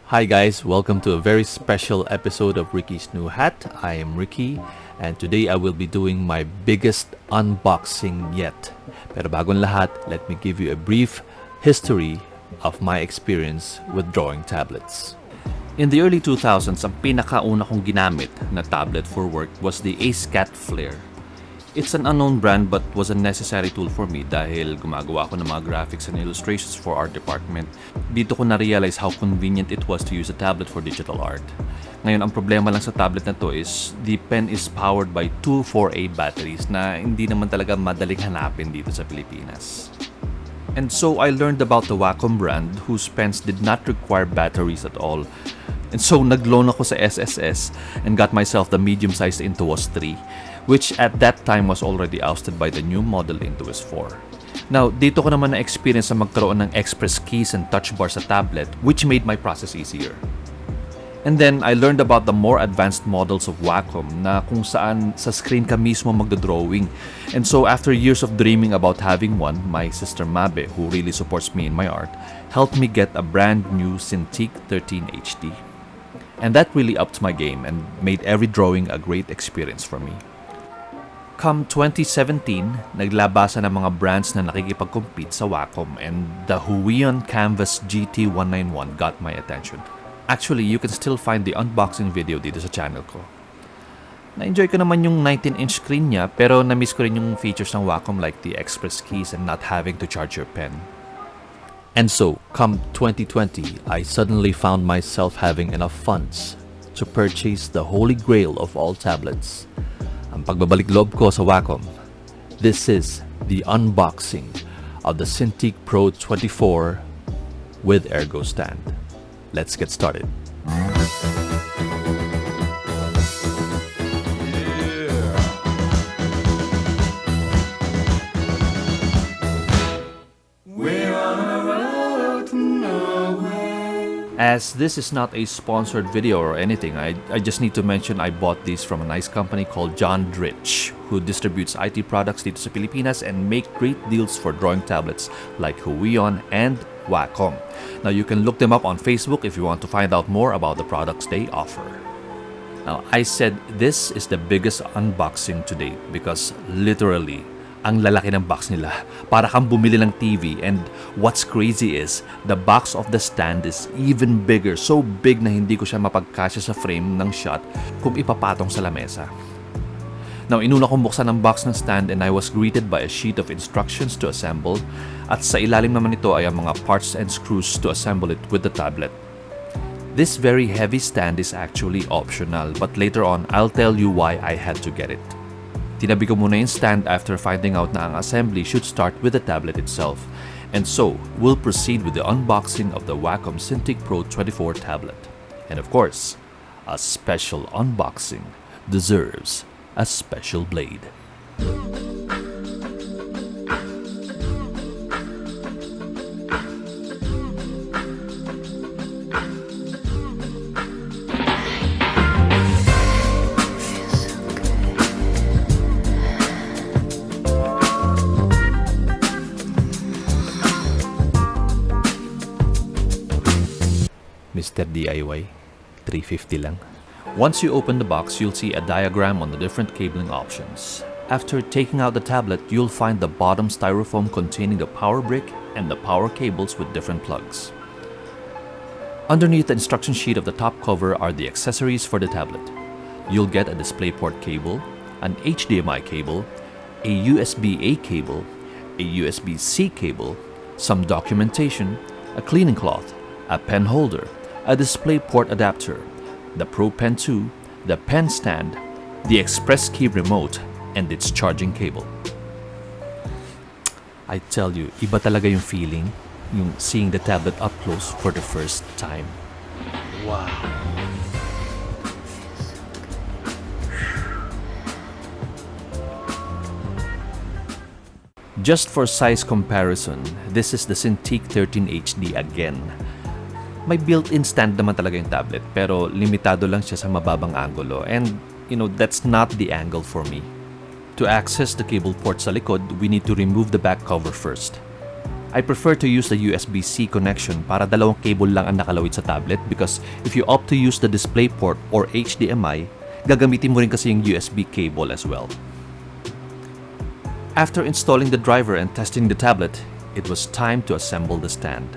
Hi guys, welcome to a very special episode of Ricky's New Hat. I am Ricky and today I will be doing my biggest unboxing yet. Pero bago lahat, let me give you a brief history of my experience with drawing tablets. In the early 2000s, ang pinakauna kong ginamit na tablet for work was the AceCat Flare. It's an unknown brand but was a necessary tool for me dahil gumagawa ako ng mga graphics and illustrations for art department. Dito ko na-realize how convenient it was to use a tablet for digital art. Ngayon, ang problema lang sa tablet na to is the pen is powered by two 4A batteries na hindi naman talaga madaling hanapin dito sa Pilipinas. And so I learned about the Wacom brand whose pens did not require batteries at all. And so nag-loan ako sa SSS and got myself the medium-sized Intuos 3, which at that time was already ousted by the new model Intuos 4. Now, dito ko naman na-experience na magkaroon ng express keys and touch bar sa tablet, which made my process easier. And then, I learned about the more advanced models of Wacom na kung saan sa screen ka mismo magdodrawing. And so, after years of dreaming about having one, my sister Mabe, who really supports me in my art, helped me get a brand new Cintiq 13 HD. And that really upped my game and made every drawing a great experience for me. Come 2017, naglabasan ng mga brands na nakikipag-compete sa Wacom and the Huion Canvas GT191 got my attention. Actually, you can still find the unboxing video dito sa channel ko. Na-enjoy ko naman yung 19-inch screen niya pero na-miss ko rin yung features ng Wacom like the express keys and not having to charge your pen. And so, come 2020, I suddenly found myself having enough funds to purchase the holy grail of all tablets. Ang pagbabalik loob ko sa Wacom. This is the unboxing of the Cintiq Pro 24 with Ergo stand. Let's get started. As this is not a sponsored video or anything, I just need to mention I bought these from a nice company called John Drich, who distributes IT products dito sa Pilipinas and make great deals for drawing tablets like Huion and Wacom. Now you can look them up on Facebook if you want to find out more about the products they offer. Now I said this is the biggest unboxing to date because literally, ang lalaki ng box nila. Para kang bumili ng TV and what's crazy is the box of the stand is even bigger. So big na hindi ko siya mapagkasya sa frame ng shot kung ipapatong sa lamesa. Now, inuna kong buksan ang box ng stand and I was greeted by a sheet of instructions to assemble at sa ilalim naman nito ay ang mga parts and screws to assemble it with the tablet. This very heavy stand is actually optional but later on I'll tell you why I had to get it. Tinabi ko muna yung stand after finding out na ang assembly should start with the tablet itself. And so, we'll proceed with the unboxing of the Wacom Cintiq Pro 24 tablet. And of course, a special unboxing deserves a special blade. Mr. DIY, $350 lang. Once you open the box, you'll see a diagram on the different cabling options. After taking out the tablet, you'll find the bottom styrofoam containing the power brick and the power cables with different plugs. Underneath the instruction sheet of the top cover are the accessories for the tablet. You'll get a DisplayPort cable, an HDMI cable, a USB-A cable, a USB-C cable, some documentation, a cleaning cloth, a pen holder, a DisplayPort adapter, the Pro Pen 2, the pen stand, the express key remote, and its charging cable. I tell you, iba talaga yung feeling, yung seeing the tablet up close for the first time. Wow! Just for size comparison, this is the Cintiq 13 HD again. May built-in stand naman talaga yung tablet pero limitado lang siya sa mababang angulo and that's not the angle for me. To access the cable port sa likod, we need to remove the back cover first. I prefer to use the USB-C connection para dalawang cable lang ang nakalawit sa tablet because if you opt to use the DisplayPort or HDMI, gagamitin mo rin kasi yung USB cable as well. After installing the driver and testing the tablet, it was time to assemble the stand.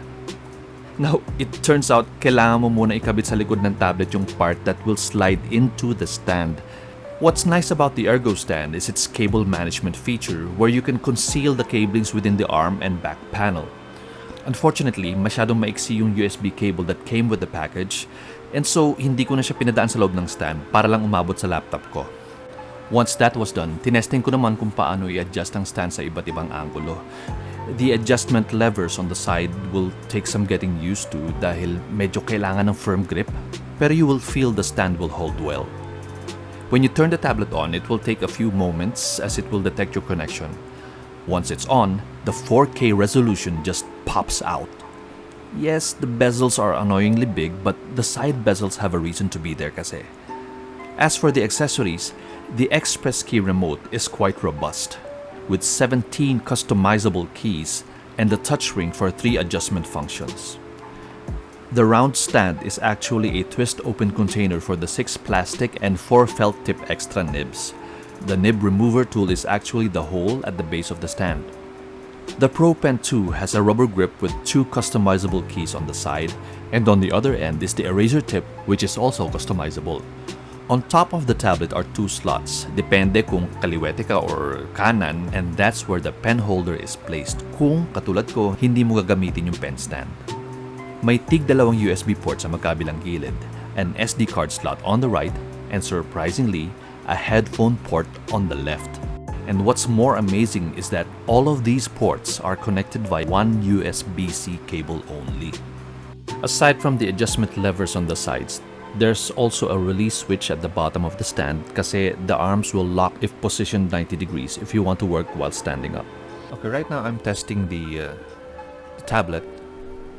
Now, it turns out kailangan mo muna ikabit sa likod ng tablet yung part that will slide into the stand. What's nice about the Ergo stand is its cable management feature where you can conceal the cablings within the arm and back panel. Unfortunately, masyadong maiksi yung USB cable that came with the package and so hindi ko na siya pinadaan sa loob ng stand para lang umabot sa laptop ko. Once that was done, tinesting ko naman kung paano i-adjust ang stand sa iba't ibang anggulo. The adjustment levers on the side will take some getting used to dahil medyo kailangan ng firm grip, pero you will feel the stand will hold well. When you turn the tablet on, it will take a few moments as it will detect your connection. Once it's on, the 4K resolution just pops out. Yes, the bezels are annoyingly big, but the side bezels have a reason to be there kasi. As for the accessories, the Express Key remote is quite robust, with 17 customizable keys and the touchscreen for 3 adjustment functions. The round stand is actually a twist-open container for the 6 plastic and 4 felt-tip extra nibs. The nib remover tool is actually the hole at the base of the stand. The Pro Pen 2 has a rubber grip with 2 customizable keys on the side, and on the other end is the eraser tip, which is also customizable. On top of the tablet are 2 slots, depende kung kaliwete ka or kanan, and that's where the pen holder is placed kung, katulad ko, hindi mo gagamitin yung pen stand. May tig-dalawang USB port sa magkabilang gilid, an SD card slot on the right, and surprisingly, a headphone port on the left. And what's more amazing is that all of these ports are connected via one USB-C cable only. Aside from the adjustment levers on the sides, there's also a release switch at the bottom of the stand kasi the arms will lock if positioned 90 degrees if you want to work while standing up. Okay, right now I'm testing the tablet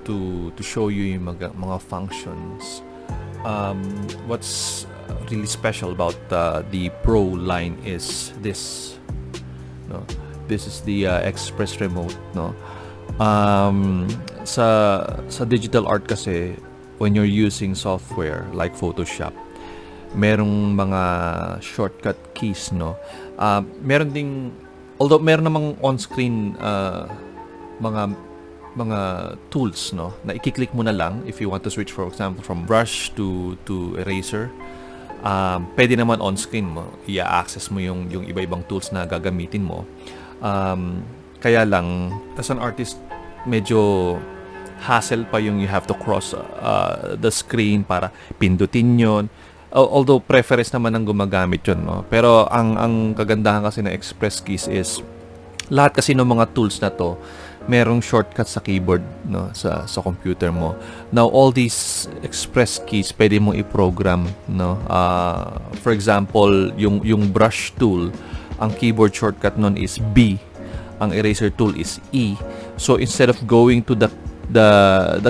to show you yung mga functions. What's really special about the Pro line is this. No, this is the Express remote. No, sa digital art kasi, when you're using software like Photoshop, merong mga shortcut keys. No, meron ding, although meron namang on-screen mga tools, no, na i-click mo na lang if you want to switch, for example, from brush to eraser. Pwede naman on-screen mo, i-access mo yung iba-ibang tools na gagamitin mo. Kaya lang, as an artist, medyo hassle pa yung you have to cross the screen para pindutin yon. Although preference naman ang gumagamit yun, no? Pero ang kagandahan kasi ng Express Keys is lahat kasi ng mga tools na to merong shortcut sa keyboard, no, sa computer mo. Now all these Express Keys pwede mo i-program, no. For example, yung brush tool, ang keyboard shortcut nun is B, ang eraser tool is E. So instead of going to the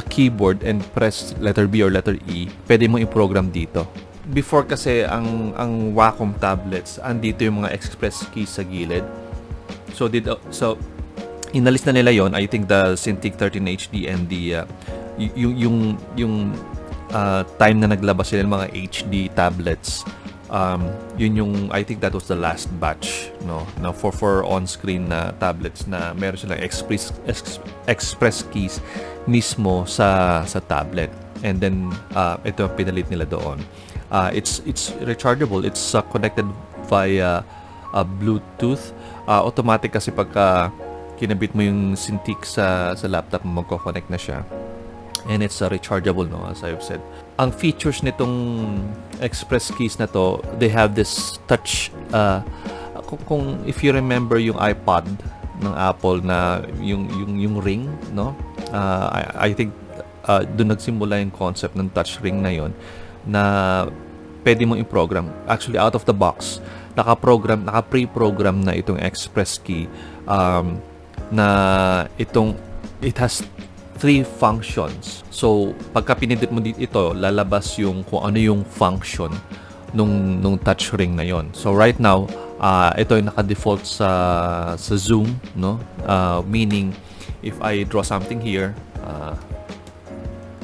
keyboard and press letter B or letter E, pwede mo i-program dito. Before kasi ang Wacom tablets, andito yung mga Express Keys sa gilid. So inalis na nila yon. I think the Cintiq 13 HD and the yung time na naglabas sila ng mga HD tablets, yun yung, I think that was the last batch, no, na for on-screen na tablets na meron silang Express Keys mismo sa tablet, and then ito pinalit nila doon. It's rechargeable, it's connected via Bluetooth. Automatic kasi pagka kinabit mo yung Cintiq sa laptop mo, magko-connect na siya. And it's rechargeable, no, as I've said. Ang features nitong Express Keys na to, they have this touch, kung if you remember yung iPod ng Apple na yung ring, no? I think doon nagsimula yung concept ng touch ring na yon, na pwede mong i-program. Actually, out of the box, naka-pre-program na itong Express Key, na it has 3 functions. So, pagka pinindot mo ito, lalabas yung kung ano yung function nung touch ring na yon. So, right now, ito yung naka-default sa zoom, no? Meaning, if I draw something here,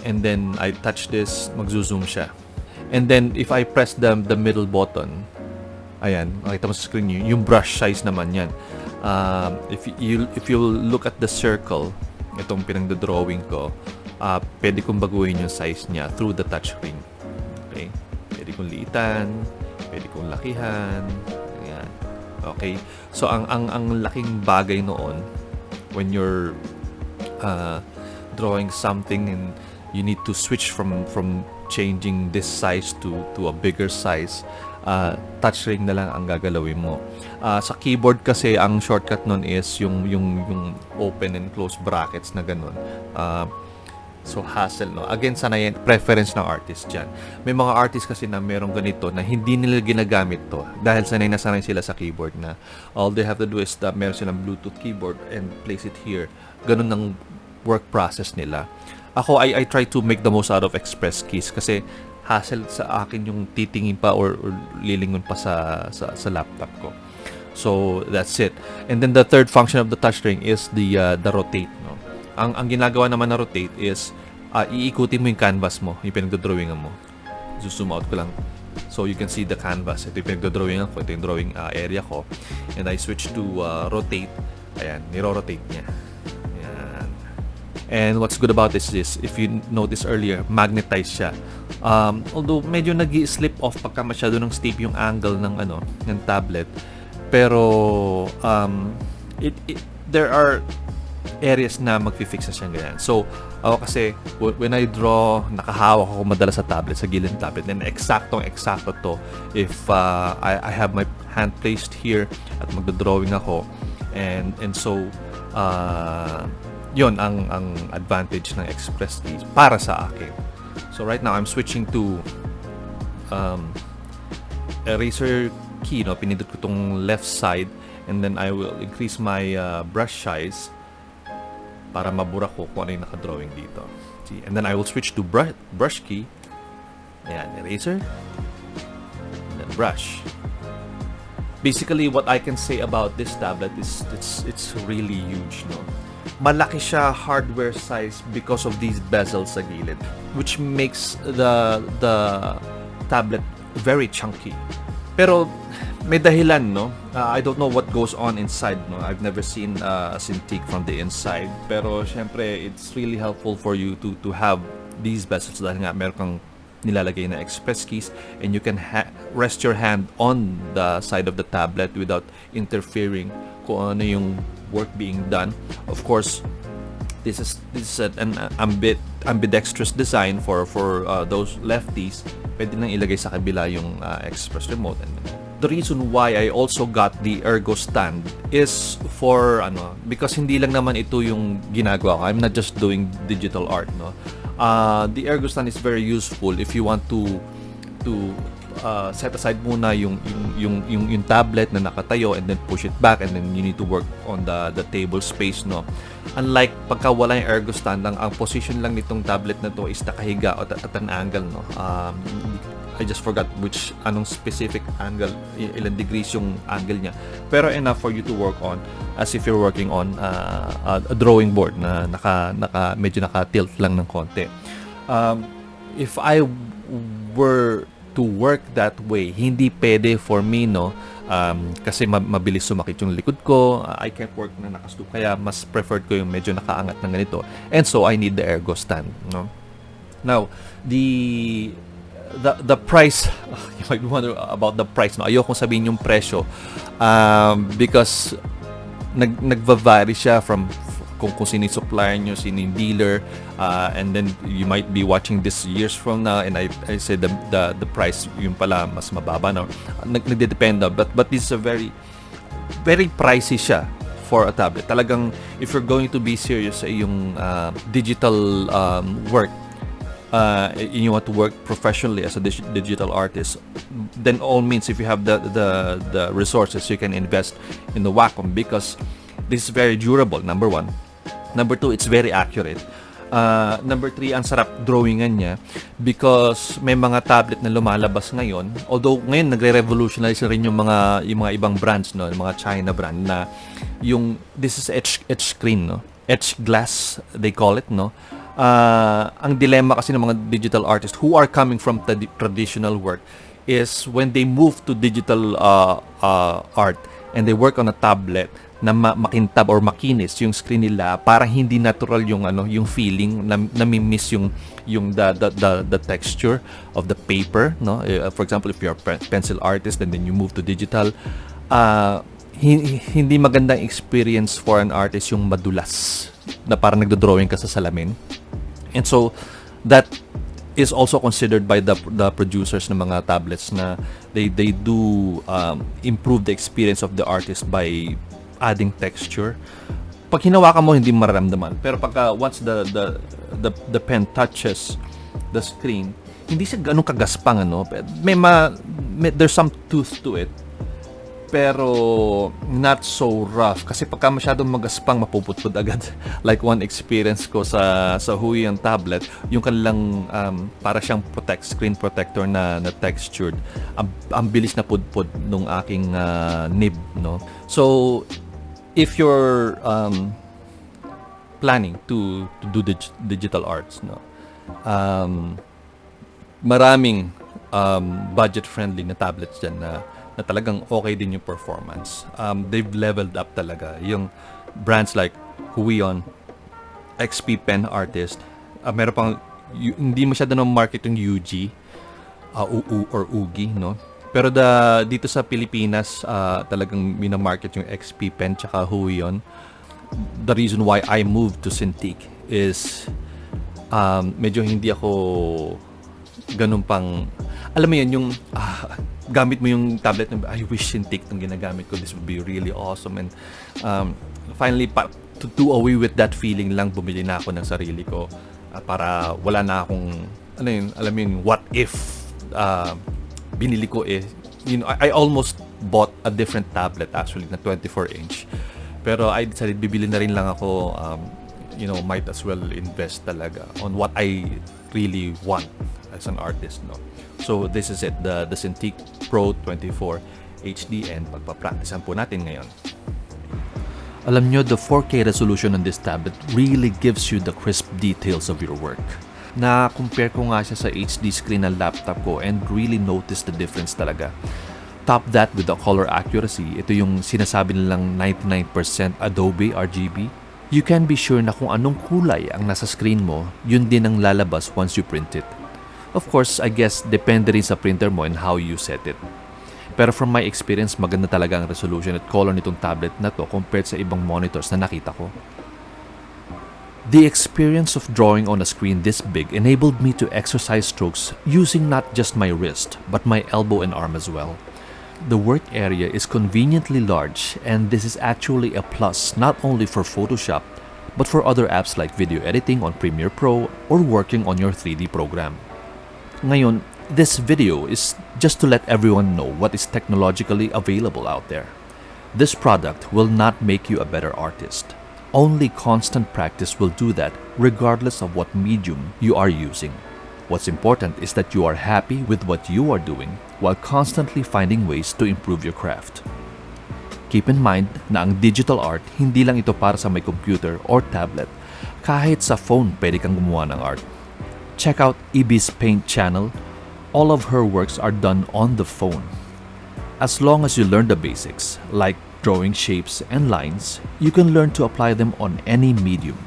and then I touch this, magzo-zoom siya. And then if I press the middle button, ayan, makita mo sa screen nyo, yung brush size naman yan. If you look at the circle, itong pinagdodrawing ko, pwede kong baguhin yung size niya through the touchscreen. Okay? Pwede kong liitan, pwede kong lakihan. Ayan. Okay? So, ang laking bagay noon, when you're drawing something and you need to switch from changing this size to a bigger size, touchscreen na lang ang gagalawin mo. Sa keyboard kasi ang shortcut nun is yung open and close brackets na ganun. So hassle, no? Again, sana yan, preference ng artist dyan. May mga artist kasi na merong ganito na hindi nila ginagamit to dahil sanay na sanay sila sa keyboard na all they have to do is that meron silang Bluetooth keyboard and place it here. Ganun ang work process nila. Ako, I try to make the most out of express keys kasi hassle sa akin yung titingin pa or lilingon pa sa laptop ko. So that's it. And then the third function of the touchscreen is the rotate, no? Ang ginagawa naman na rotate is iikutin mo yung canvas mo, yung pinagdodrawingan mo. Zoom out ko lang. So you can see the canvas. Ito yung pinagdodrawingan ko, ito yung drawing area ko. And I switch to rotate. Ayan, niro-rotate niya. Ayan. And what's good about this is, if you notice earlier, magnetized siya. Although medyo nag-slip off pagka masyado ng steep yung angle ng tablet. Pero there are areas na magfi-fix na siyang ganyan. So, ako kasi, when I draw, nakahawak ako madalas sa tablet, sa gilid ng tablet. And eksakto to if I have my hand placed here at magdodrawing ako. And so, yon ang advantage ng express keys para sa akin. So, right now, I'm switching to eraser key. No? Pinindot ko itong left side. And then I will increase my brush size para mabura ko kung ano yung nakadrawing dito. See? And then I will switch to brush key. Ayan, eraser. And then brush. Basically, what I can say about this tablet is it's really huge, no? Malaki siya hardware size because of these bezels sa gilid, which makes the tablet very chunky. Pero may dahilan, no? I don't know what goes on inside, no? I've never seen a Cintiq from the inside. Pero syempre, it's really helpful for you to have these bezels dahil nga meron kang nilalagay na express keys and you can rest your hand on the side of the tablet without interfering kung ano yung work being done. Of course, this is an ambidextrous design for those lefties. Pwede nang ilagay sa kabila yung express remote. And the reason why I also got the ergo stand is for because hindi lang naman ito yung ginagawa ko. I'm not just doing digital art, no. The ergo stand is very useful if you want to set aside muna yung tablet na nakatayo and then push it back and then you need to work on the table space, no. Unlike pagka wala yung ergo stand, ang position lang nitong tablet na to is nakahiga at an angle, no. I just forgot anong specific angle, ilang degrees yung angle niya. Pero enough for you to work on as if you're working on a drawing board na medyo naka-tilt lang ng konti. If I were to work that way, hindi pwede for me, no? Kasi mabilis sumakit yung likod ko. I can't work na nakastoop, kaya mas preferred ko yung medyo nakaangat ng ganito. And so I need the ergo stand, no? Now, the price, you might wonder about the price, no? Ayokong sabihin yung presyo because nagva-vary siya from kung sino yung supplier nyo, sino yung dealer, and then you might be watching this years from now and I said the price yung pala mas mababa, no? Nagdedependa, but this is a very very pricey siya for a tablet. Talagang if you're going to be serious sa yung digital work, you want to work professionally as a digital artist, then all means, if you have the resources, you can invest in the Wacom because this is very durable, number one. Number two, it's very accurate. Number three, ang sarap drawingan niya because may mga tablet na lumalabas ngayon, although ngayon nagre-revolutionize rin yung mga ibang brands, no, yung mga China brand na yung this is edge screen, no. etched glass, they call it, no? Ang dilemma kasi ng mga digital artists who are coming from traditional work is when they move to digital art and they work on a tablet na makintab or makinis yung screen nila, parang hindi natural yung yung feeling, nami-miss yung the texture of the paper, no? For example, if you're a pencil artist and then you move to digital, hindi magandang experience for an artist yung madulas na parang nagdo-drawing ka sa salamin. And so that is also considered by the producers ng mga tablets na they do improve the experience of the artist by adding texture. Pag hinawakan mo, hindi mararamdaman. Pero pagka once the pen touches the screen, hindi siya ganun kagaspang, there's some tooth to it, pero not so rough. Kasi pagka masyadong magaspang, mapuputpud agad. Like one experience ko sa Huion tablet, yung kanilang para siyang screen protector na textured. Ang bilis na pudpud nung aking nib, no? So if you're planning to do digital arts, no, maraming budget-friendly na tablets dyan na talagang okay din yung performance. They've leveled up talaga. Yung brands like Huion, XP Pen Artist, meron pang, hindi masyado na market yung UG, or UGI, no? Pero dito sa Pilipinas, talagang minamarket yung XP Pen tsaka Huion. The reason why I moved to Cintiq is medyo hindi ako ganun pang, alam mo yun, yung gamit mo yung tablet na I wish Cintiq itong ginagamit ko, this would be really awesome. And finally, to do away with that feeling lang, bumili na ako ng sarili ko para wala na akong, alam mo yun, what if binili ko I almost bought a different tablet actually na 24-inch. Pero I decided bibili na rin lang ako, might as well invest talaga on what I really want as an artist, no? So this is it, the Cintiq Pro 24 HD, and pagpa-practicean po natin ngayon. Alam nyo, the 4K resolution on this tablet really gives you the crisp details of your work. Na-compare ko nga siya sa HD screen ng laptop ko and really noticed the difference talaga. Top that with the color accuracy, ito yung sinasabi nilang 99% Adobe RGB. You can be sure na kung anong kulay ang nasa screen mo, yun din ang lalabas once you print it. Of course, I guess depende rin sa printer mo and how you set it. Pero from my experience, maganda talaga ang resolution at color nitong tablet na to compared sa ibang monitors na nakita ko. The experience of drawing on a screen this big enabled me to exercise strokes using not just my wrist, but my elbow and arm as well. The work area is conveniently large, and this is actually a plus not only for Photoshop, but for other apps like video editing on Premiere Pro or working on your 3D program. Ngayon, this video is just to let everyone know what is technologically available out there. This product will not make you a better artist. Only constant practice will do that, regardless of what medium you are using. What's important is that you are happy with what you are doing while constantly finding ways to improve your craft. Keep in mind na ang digital art, hindi lang ito para sa may computer or tablet. Kahit sa phone, pwede kang gumawa ng art. Check out Ibis Paint channel. All of her works are done on the phone. As long as you learn the basics, like drawing shapes and lines, you can learn to apply them on any medium.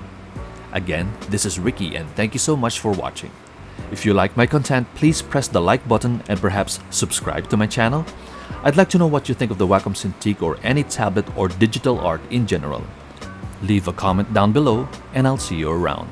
Again, this is Ricky, and thank you so much for watching. If you like my content, please press the like button and perhaps subscribe to my channel. I'd like to know what you think of the Wacom Cintiq or any tablet or digital art in general. Leave a comment down below, and I'll see you around.